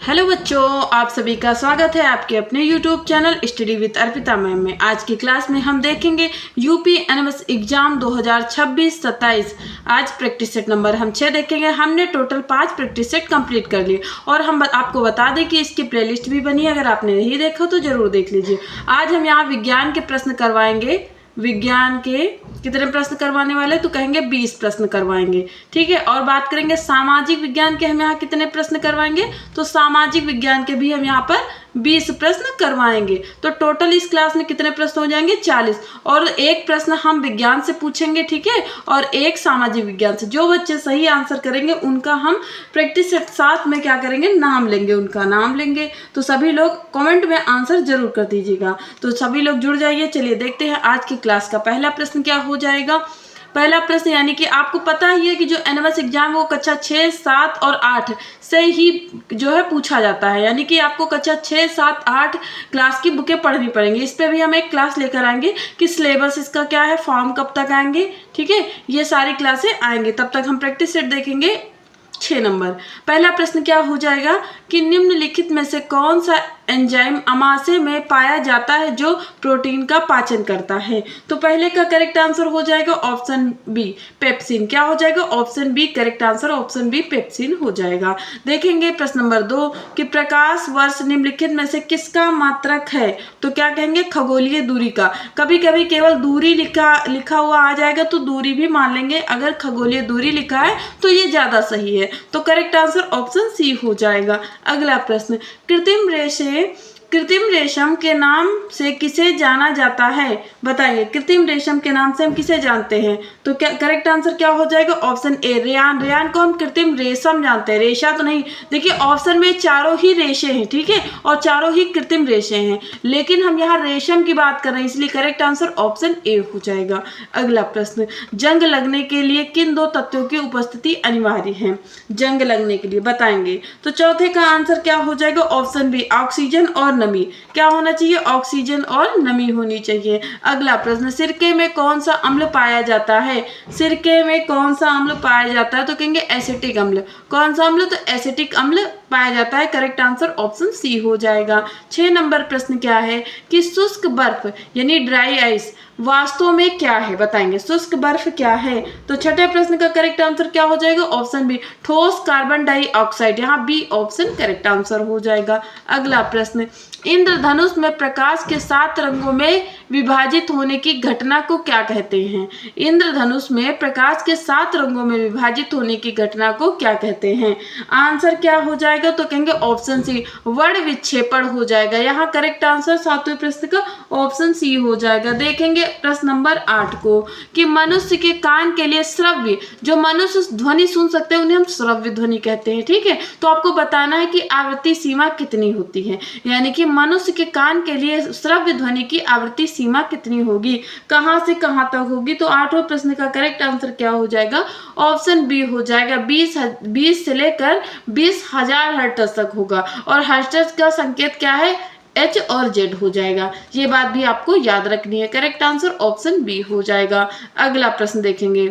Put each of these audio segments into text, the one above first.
Hello बच्चों, आप सभी का स्वागत है आपके अपने YouTube channel study with Arpita ma'am में। आज की क्लास में हम देखेंगे यूपी एनएमएस एग्जाम 2026-27। आज प्रैक्टिस सेट नंबर हम 6 देखेंगे। हमने टोटल 5 प्रैक्टिस सेट कंप्लीट कर लिए और हम आपको बता दें कि इसकी प्लेलिस्ट भी बनी है। अगर आपने नहीं देखा तो जरूर देख लीजिए। आज हम यहाँ विज्ञान के प्रश्न करवाएंगे। विज्ञान के कितने प्रश्न करवाने वाले तो कहेंगे 20 प्रश्न करवाएंगे, ठीक है। और बात करेंगे सामाजिक विज्ञान के हम यहाँ कितने प्रश्न करवाएंगे तो सामाजिक विज्ञान के भी हम यहाँ पर 20 प्रश्न करवाएंगे। तो टोटल इस क्लास में कितने प्रश्न हो जाएंगे 40। और एक प्रश्न हम विज्ञान से पूछेंगे, ठीक है, और एक सामाजिक विज्ञान से। जो बच्चे सही आंसर करेंगे उनका हम प्रैक्टिस सेट साथ में क्या करेंगे, नाम लेंगे, उनका नाम लेंगे। तो सभी लोग कमेंट में आंसर जरूर कर दीजिएगा। तो सभी लोग जुड़ जाइए। चलिए देखते हैं आज की क्लास का पहला प्रश्न क्या हो जाएगा। पहला प्रश्न, यानी कि आपको पता ही है कि जो एनएमएस एग्जाम वो कक्षा 6, 7 और 8 से ही जो है पूछा जाता है। यानी कि आपको कक्षा 6, 7, 8 क्लास की बुकें पढ़नी पड़ेंगी। इस पे भी हम एक क्लास लेकर आएंगे कि सिलेबस इसका क्या है, फॉर्म कब तक आएंगे, ठीक है, ये सारी क्लासें आएंगे। तब तक हम प्रैक्टिस सेट देखेंगे 6 नंबर। पहला प्रश्न क्या हो जाएगा कि निम्नलिखित में से कौन सा एंजाइम अमाशय में पाया जाता है जो प्रोटीन का पाचन करता है। तो पहले का करेक्ट आंसर हो जाएगा ऑप्शन बी, पेप्सिन। क्या हो जाएगा, option B correct answer, option B pepsin हो जाएगा। देखेंगे प्रश्न नंबर 2 कि प्रकाश वर्ष निम्नलिखित में से किसका मात्रक है। तो क्या कहेंगे, खगोलीय दूरी का। कभी कभी केवल दूरी लिखा हुआ आ जाएगा तो दूरी भी मान लेंगे। अगर खगोलीय दूरी लिखा है तो ये ज्यादा सही है। तो करेक्ट आंसर ऑप्शन सी हो जाएगा। अगला प्रश्न, कृत्रिम रेशम के नाम से किसे जाना जाता है। बताइए, कृत्रिम रेशम के नाम से हम किसे जानते हैं। तो क्या करेक्ट आंसर क्या हो जाएगा, ऑप्शन ए रेयान। रेयान को हम कृत्रिम रेशम जानते हैं, रेशा तो नहीं। देखिए ऑप्शन में चारों ही रेशे हैं, ठीक है, और चारों ही कृत्रिम रेशे हैं, लेकिन हम यहाँ रेशम की बात कर रहे हैं, इसलिए करेक्ट आंसर ऑप्शन ए हो जाएगा। अगला प्रश्न, जंग लगने के लिए किन 2 तत्वों की उपस्थिति अनिवार्य है। जंग लगने के लिए बताएंगे तो चौथे का आंसर क्या हो जाएगा, ऑप्शन बी ऑक्सीजन और नमी। क्या होना चाहिए, ऑक्सीजन और नमी होनी चाहिए। अगला प्रश्न, सिरके में कौन सा अम्ल पाया जाता है। सिरके में कौन सा अम्ल पाया जाता है तो कहेंगे एसिटिक अम्ल। कौन सा अम्ल, तो एसिटिक अम्ल पाया जाता है। करेक्ट आंसर ऑप्शन सी हो जाएगा। 6 नंबर प्रश्न क्या है कि शुष्क बर्फ यानी ड्राई आइस वास्तव में क्या है। बताएंगे शुष्क बर्फ क्या है। तो छठे प्रश्न का करेक्ट आंसर क्या हो जाएगा, ऑप्शन बी ठोस कार्बन डाइऑक्साइड। यहाँ बी ऑप्शन करेक्ट आंसर हो जाएगा। अगला प्रश्न, इंद्रधनुष में प्रकाश के 7 रंगों में विभाजित होने की घटना को क्या कहते हैं। इंद्रधनुष में प्रकाश के 7 रंगों में विभाजित होने की घटना को क्या कहते हैं। आंसर क्या हो जाएगा तो कहेंगे ऑप्शन सी वर्ण विक्षेपण हो जाएगा। यहाँ करेक्ट आंसर 7वें प्रश्न का ऑप्शन सी हो जाएगा। देखेंगे प्रश्न नंबर 8 को कि मनुष्य के कान के लिए श्रव्य, जो मनुष्य ध्वनि सुन सकते हैं उन्हें हम श्रव्य ध्वनि कहते हैं, ठीक है। तो आपको बताना है कि आवृत्ति सीमा कितनी होती है, यानी कि मनुष्य के कान के लिए श्रव्य ध्वनि की आवृत्ति सीमा कितनी होगी, कहां से कहां तक होगी। तो 8वें प्रश्न का करेक्ट आंसर क्या हो जाएगा, ऑप्शन बी हो जाएगा 20 से लेकर 20,000 हर्ट्ज तक होगा। और हर्ट्ज का संकेत क्या है, एच और जेड हो जाएगा। ये बात भी आपको याद रखनी है। करेक्ट आंसर ऑप्शन बी हो जाएगा। अगला प्रश्न देखेंगे,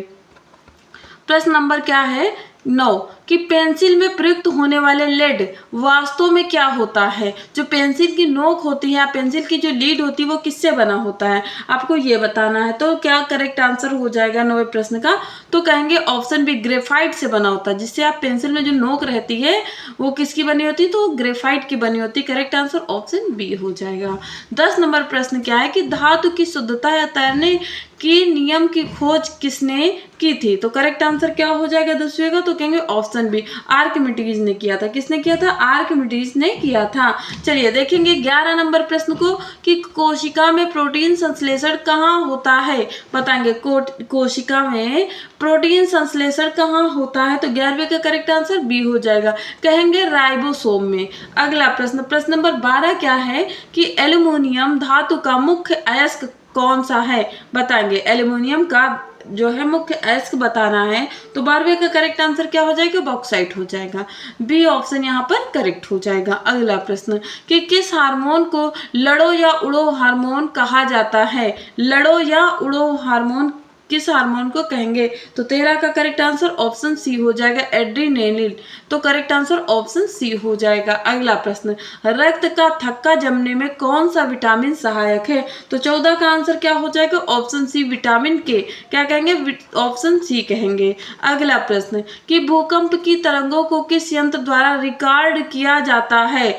प्रश्न नंबर क्या है 9 कि पेंसिल में प्रयुक्त होने वाले लेड वास्तव में क्या होता है। जो पेंसिल की नोक होती है, पेंसिल की जो लीड होती है वो किससे बना होता है, आपको ये बताना है। तो क्या करेक्ट आंसर हो जाएगा 9वें प्रश्न का, तो कहेंगे ऑप्शन बी ग्रेफाइट से बना होता है। जिससे आप पेंसिल में जो नोक रहती है वो किसकी बनी होती है, तो ग्रेफाइट की बनी होती है। करेक्ट आंसर ऑप्शन बी हो जाएगा। 10 नंबर प्रश्न क्या है कि धातु की शुद्धता या तैरने की नियम की खोज किसने की थी। तो करेक्ट आंसर क्या हो जाएगा 10वें का, तो कहेंगे ऑप्शन बी आर्किमिडीज ने किया था। किसने किया था, आर्किमिडीज ने किया था। चलिए देखेंगे 11 नंबर प्रश्न को कि कोशिका में प्रोटीन संश्लेषण कहाँ होता है। बताएंगे कोशिका में प्रोटीन संश्लेषण कहाँ होता है। तो 11वें का करेक्ट आंसर बी हो जाएगा, कहेंगे राइबोसोम में। अगला प्रश्न, प्रश्न नंबर 12 क्या है कि एल्युमिनियम धातु का मुख्य अयस्क कौन सा है। बताएंगे एल्युमिनियम का जो है मुख्य अयस्क बताना है। तो 12वें का करेक्ट आंसर क्या हो जाएगा, बॉक्साइट हो जाएगा। बी ऑप्शन यहाँ पर करेक्ट हो जाएगा। अगला प्रश्न कि किस हार्मोन को लड़ो या उड़ो हार्मोन कहा जाता है। लड़ो या उड़ो हार्मोन किस हार्मोन को कहेंगे? तो 13 का करेक्ट आंसर ऑप्शन सी हो जाएगा, एड्रीनेलिन। तो करेक्ट आंसर ऑप्शन सी हो जाएगा। अगला प्रश्न, रक्त का थक्का जमने में कौन सा विटामिन सहायक है? तो 14 का आंसर क्या हो जाएगा? ऑप्शन सी, विटामिन के। क्या कहेंगे? ऑप्शन सी कहेंगे। अगला प्रश्न, कि भूकंप की तरंगों को किस यंत्र द्वारा रिकॉर्ड किया जाता है?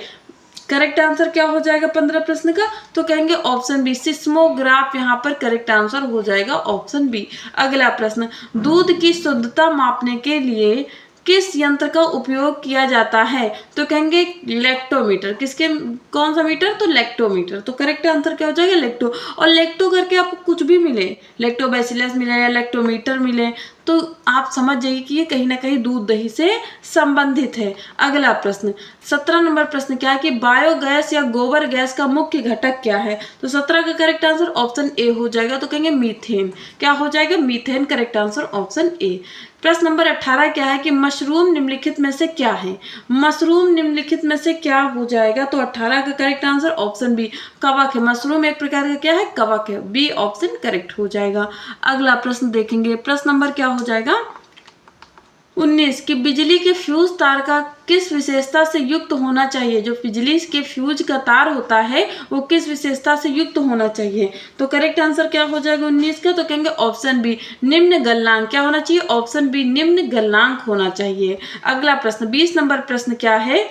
करेक्ट आंसर क्या हो जाएगा 15 प्रश्न का? तो कहेंगे ऑप्शन बी, सिस्मोग्राफ यहाँ पर करेक्ट आंसर हो जाएगा, ऑप्शन बी। अगला प्रश्न, दूध की शुद्धता मापने के लिए किस यंत्र का उपयोग किया जाता है? तो कहेंगे लैक्टोमीटर। किसके, कौन सा मीटर? तो लैक्टोमीटर। तो करेक्ट आंसर क्या हो जाएगा? लैक्टो। और लैक्टो करके आपको कुछ भी मिले, लैक्टोबैसिलस मिले या लैक्टोमीटर मिले, तो आप समझ जाइए कि ये कहीं ना कहीं दूध दही से संबंधित है। अगला प्रश्न, 17 नंबर प्रश्न क्या है कि बायोगैस या गोबर गैस का मुख्य घटक क्या है? तो 17 का करेक्ट आंसर ऑप्शन ए हो जाएगा। तो कहेंगे मीथेन। क्या हो जाएगा? Methane correct answer, option A. प्रश्न नंबर 18 क्या है कि मशरूम निम्नलिखित में से क्या है? मशरूम निम्नलिखित में से क्या हो जाएगा? तो 18 का करेक्ट आंसर ऑप्शन बी, कवक है। मशरूम एक प्रकार का क्या है? कवक है। बी ऑप्शन करेक्ट हो जाएगा। अगला प्रश्न देखेंगे, प्रश्न नंबर क्या हो जाएगा 19, कि बिजली के फ्यूज तार का किस विशेषता से युक्त होना चाहिए? जो बिजली के फ्यूज का तार होता है वो किस विशेषता से युक्त होना चाहिए? तो करेक्ट आंसर क्या हो जाएगा 19 का? तो कहेंगे ऑप्शन बी, निम्न गलनांक। क्या होना चाहिए? ऑप्शन बी, निम्न गलनांक होना चाहिए। अगला प्रश्न 20 नंबर प्रश्न क्या है?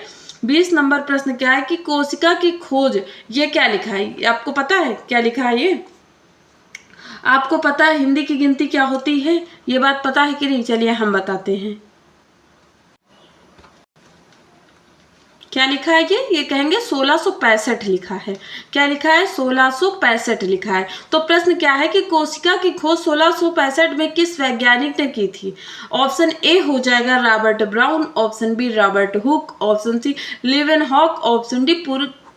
20 नंबर प्रश्न क्या है कि कोशिका की खोज, ये क्या लिखा है? आपको पता है क्या लिखा है? ये आपको पता है हिंदी की गिनती क्या होती है? ये बात पता है कि नहीं? चलिए हम बताते हैं। क्या लिखा है? ये कहेंगे 1665 लिखा है। क्या लिखा है? 1665 लिखा है। तो प्रश्न क्या है कि कोशिका की खोज 1665 में किस वैज्ञानिक ने की थी? ऑप्शन ए हो जाएगा Robert Brown, option B Robert Hooke, option C Leeuwenhoek, option D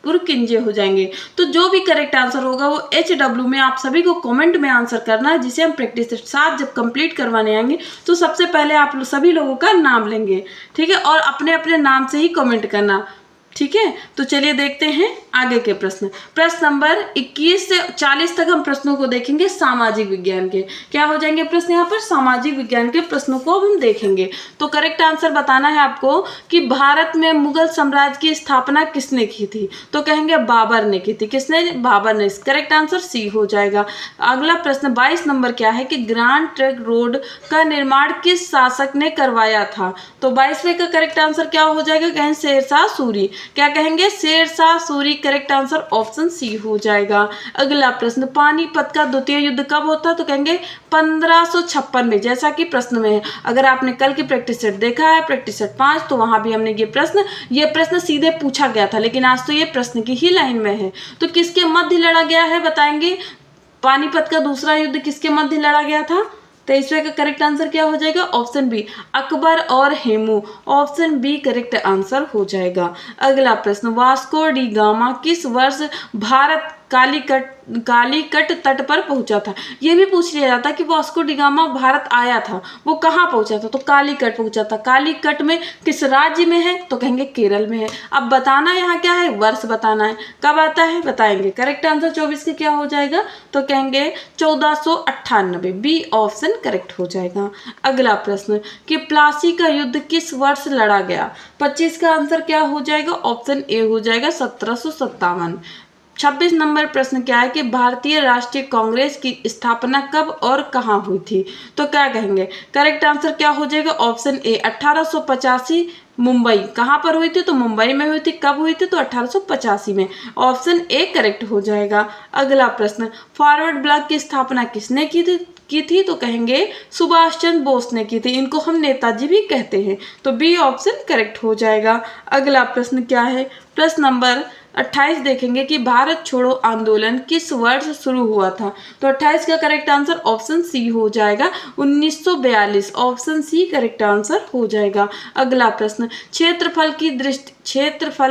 Purkinje हो जाएंगे। तो जो भी करेक्ट आंसर होगा वो HW में आप सभी को कमेंट में आंसर करना है, जिसे हम प्रैक्टिस सेट 7 जब कंप्लीट करवाने आएंगे तो सबसे पहले आप सभी लोगों का नाम लेंगे, ठीक है, और अपने अपने नाम से ही कमेंट करना, ठीक है। तो चलिए देखते हैं आगे के प्रश्न। प्रश्न नंबर 21 से 40 तक हम प्रश्नों को देखेंगे सामाजिक विज्ञान के। क्या हो जाएंगे प्रश्न? यहाँ पर सामाजिक विज्ञान के प्रश्नों को हम देखेंगे। तो करेक्ट आंसर बताना है आपको कि भारत में मुगल साम्राज्य की स्थापना किसने की थी? तो कहेंगे बाबर ने की थी। किसने? बाबर ने। करेक्ट आंसर सी हो जाएगा। अगला प्रश्न 22 नंबर क्या है कि ग्रैंड ट्रंक रोड का निर्माण किस शासक ने करवाया था? तो 22वें का करेक्ट आंसर क्या हो जाएगा? कहें शेरशाह सूरी। क्या कहेंगे? Sher Shah Suri. Correct answer option C हो जाएगा। अगला प्रश्न, पानीपत का द्वितीय युद्ध कब होता? तो कहेंगे 1556 में, जैसा कि प्रश्न में है। अगर आपने कल की प्रैक्टिस सेट देखा है, प्रैक्टिस सेट 5, तो वहां भी हमने ये प्रश्न सीधे पूछा गया था, लेकिन आज तो ये प्रश्न की ही लाइन में है। तो किसके मध्य लड़ा गया है बताएंगे? पानीपत का दूसरा युद्ध किसके मध्य लड़ा गया था? 23वें का करेक्ट आंसर क्या हो जाएगा? ऑप्शन बी, अकबर और Hemu. Option B correct answer हो जाएगा। अगला प्रश्न, वास्को डी गामा किस वर्ष भारत कालीकट तट पर पहुंचा था? ये भी पूछ लिया जाता कि वास्को डी गामा भारत आया था, वो कहाँ पहुंचा था? तो कालीकट पहुंचा था। कालीकट में किस राज्य में है? तो कहेंगे केरल में है। अब बताना यहाँ क्या है? वर्ष बताना है। कब आता है बताएंगे। करेक्ट आंसर 24 का क्या हो जाएगा? तो कहेंगे 1498। बी ऑप्शन करेक्ट हो जाएगा। अगला प्रश्न कि प्लासी का युद्ध किस वर्ष लड़ा गया? 25 का आंसर क्या हो जाएगा? ऑप्शन ए हो जाएगा 1757। 26 नंबर प्रश्न क्या है कि भारतीय राष्ट्रीय कांग्रेस की स्थापना कब और कहाँ हुई थी? तो क्या कहेंगे? करेक्ट आंसर क्या हो जाएगा? Option A 1885 Mumbai. कहाँ पर हुई थी? तो मुंबई में हुई थी। कब हुई थी? तो 1885 में। ऑप्शन ए करेक्ट हो जाएगा। अगला प्रश्न, फॉरवर्ड ब्लॉक की स्थापना किसने की थी? तो कहेंगे सुभाष चंद्र बोस ने की थी। इनको हम नेताजी भी कहते हैं। तो बी ऑप्शन करेक्ट हो जाएगा। अगला प्रश्न क्या है? प्रश्न नंबर 28 देखेंगे कि भारत छोड़ो आंदोलन किस वर्ष शुरू हुआ था? तो 28 का करेक्ट आंसर ऑप्शन सी हो जाएगा 1942। ऑप्शन सी करेक्ट आंसर हो जाएगा। अगला प्रश्न, क्षेत्रफल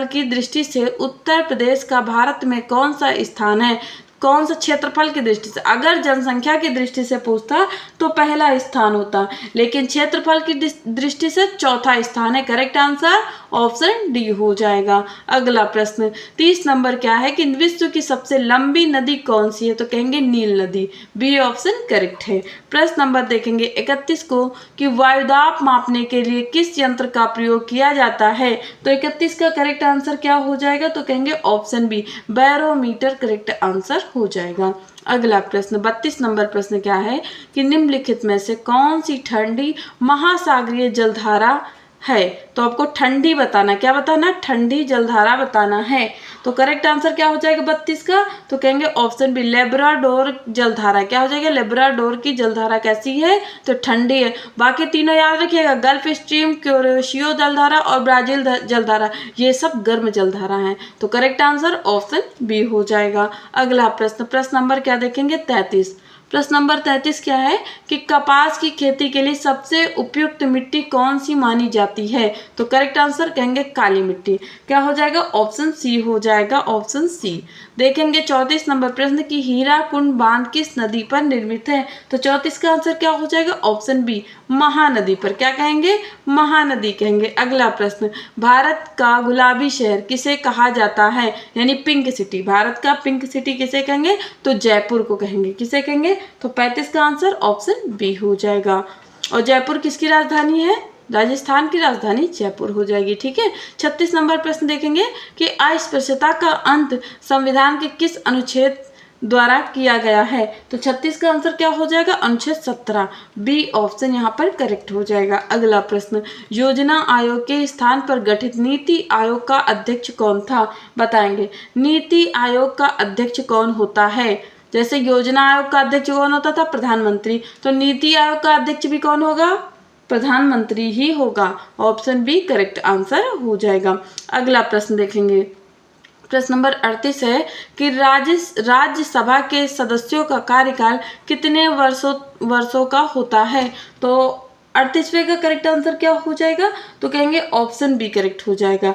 की दृष्टि से उत्तर प्रदेश का भारत में कौन सा स्थान है? कौन सा क्षेत्रफल की दृष्टि से? अगर जनसंख्या की दृष्टि से पूछता तो पहला स्थान होता, लेकिन क्षेत्रफल की दृष्टि से चौथा स्थान है। करेक्ट आंसर ऑप्शन डी हो जाएगा। अगला प्रश्न 30 नंबर क्या है कि विश्व की सबसे लंबी नदी कौन सी है? तो कहेंगे नील नदी, बी ऑप्शन करेक्ट है। प्रश्न नंबर देखेंगे 31 को कि वायुदाब मापने के लिए किस यंत्र का प्रयोग किया जाता है? तो 31 का करेक्ट आंसर क्या हो जाएगा? तो कहेंगे option B, barometer correct answer हो जाएगा। अगला प्रश्न 32 नंबर प्रश्न क्या है कि निम्नलिखित में से कौन सी ठंडी महासागरीय जलधारा है? तो आपको ठंडी बताना, क्या बताना? ठंडी जलधारा बताना है। तो करेक्ट आंसर क्या हो जाएगा 32 का? तो कहेंगे ऑप्शन बी, लेब्राडोर जलधारा। क्या हो जाएगा? लेब्राडोर की जलधारा कैसी है? तो ठंडी है। बाकी तीनों याद रखिएगा, गल्फ स्ट्रीम, क्यूरेशियो जलधारा और ब्राजील जलधारा, ये सब गर्म जलधारा हैं। तो करेक्ट आंसर ऑप्शन बी हो जाएगा। अगला प्रश्न नंबर क्या देखेंगे 33। प्रश्न नंबर 33 क्या है कि कपास की खेती के लिए सबसे उपयुक्त मिट्टी कौन सी मानी जाती है? तो करेक्ट आंसर कहेंगे काली मिट्टी। क्या हो जाएगा? ऑप्शन सी हो जाएगा, ऑप्शन सी। देखेंगे 34 नंबर प्रश्न की हीराकुंड बांध किस नदी पर निर्मित है? तो 34 का आंसर क्या हो जाएगा? ऑप्शन बी, महानदी पर। क्या कहेंगे? महानदी कहेंगे। अगला प्रश्न, भारत का गुलाबी शहर किसे कहा जाता है? यानी पिंक सिटी। भारत का पिंक सिटी किसे कहेंगे? तो जयपुर को कहेंगे। किसे कहेंगे? तो 35 का आंसर ऑप्शन बी हो जाएगा। और जयपुर किसकी राजधानी है? राजस्थान की राजधानी जयपुर हो जाएगी। ठीक है। 36 नंबर प्रश्न देखेंगे कि अस्पृश्यता का अंत संविधान के किस अनुच्छेद द्वारा किया गया है? तो 36 का आंसर क्या हो जाएगा? अनुच्छेद 17, बी ऑप्शन यहाँ पर करेक्ट हो जाएगा। अगला प्रश्न, योजना आयोग के स्थान पर गठित नीति आयोग का अध्यक्ष कौन था? बताएंगे। नीति आयोग का अध्यक्ष कौन होता है? जैसे योजना आयोग का अध्यक्ष कौन होता था? प्रधानमंत्री। तो नीति आयोग का अध्यक्ष भी कौन होगा? प्रधानमंत्री ही होगा। ऑप्शन बी करेक्ट आंसर हो जाएगा। अगला प्रश्न देखेंगे। प्रश्न नंबर 38 है कि राज्यसभा के सदस्यों का कार्यकाल कितने वर्षों का होता है? तो 38वें का करेक्ट आंसर क्या हो जाएगा? तो कहेंगे ऑप्शन बी करेक्ट हो जाएगा,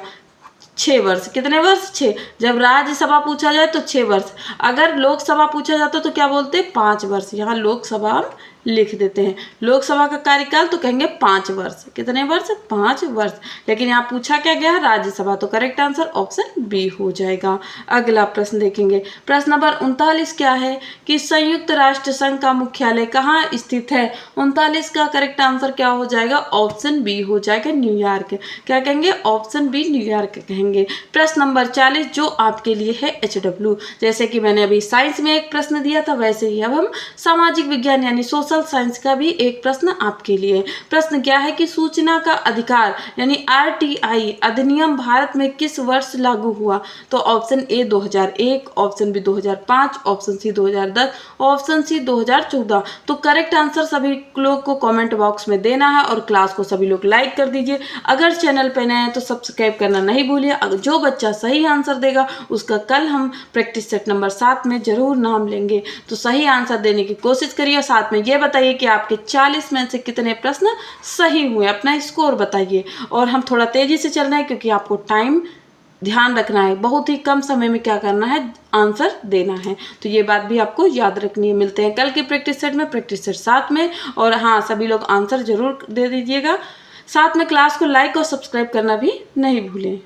6 वर्ष। कितने वर्ष? 6। जब राज्यसभा पूछा जाए तो 6 वर्ष, अगर लोकसभा पूछा जाता तो क्या बोलते? 5 वर्ष। यहाँ लोकसभा हम लिख देते हैं। लोकसभा का कार्यकाल तो कहेंगे 5 वर्ष। कितने वर्ष? 5 वर्ष। लेकिन यहाँ पूछा क्या गया? राज्यसभा। तो करेक्ट आंसर ऑप्शन बी हो जाएगा। अगला प्रश्न देखेंगे। प्रश्न नंबर 39 क्या है कि संयुक्त राष्ट्र संघ का मुख्यालय कहाँ स्थित है? 39 का करेक्ट आंसर क्या हो जाएगा? ऑप्शन बी हो जाएगा, न्यूयॉर्क। क्या कहेंगे? ऑप्शन बी न्यूयॉर्क कहेंगे। प्रश्न नंबर 40 जो आपके लिए है HW। जैसे कि मैंने अभी साइंस में एक प्रश्न दिया था, वैसे ही अब हम सामाजिक विज्ञान यानी सोशल साइंस का भी एक प्रश्न आपके लिए। प्रश्न क्या है कि सूचना का अधिकार यानी RTI अधिनियम भारत में किस वर्ष लागू हुआ? तो option A 2001, option B 2005, option C 2010, option C 2014। तो करेक्ट आंसर सभी लोग को कमेंट बॉक्स में देना है और क्लास को सभी लोग लाइक कर दीजिए। अगर चैनल पर नए हैं तो सब्सक्राइब करना नहीं भूलिए। अगर जो बच्चा सही आंसर देगा उसका कल हम प्रैक्टिस सेट नंबर 7 में जरूर नाम लेंगे। तो सही आंसर देने की कोशिश करिए। साथ में ये बताइए कि आपके 40 में से कितने प्रश्न सही हुए, अपना स्कोर बताइए। और हम थोड़ा तेजी से चल रहे हैं क्योंकि आपको टाइम ध्यान रखना है, बहुत ही कम समय में क्या करना है? आंसर देना है। तो ये बात भी आपको याद रखनी है। मिलते हैं कल के प्रैक्टिस सेट में, प्रैक्टिस सेट 7 में। और हाँ, सभी लोग आंसर जरूर दे दीजिएगा। साथ में क्लास को लाइक और सब्सक्राइब करना भी नहीं भूलें।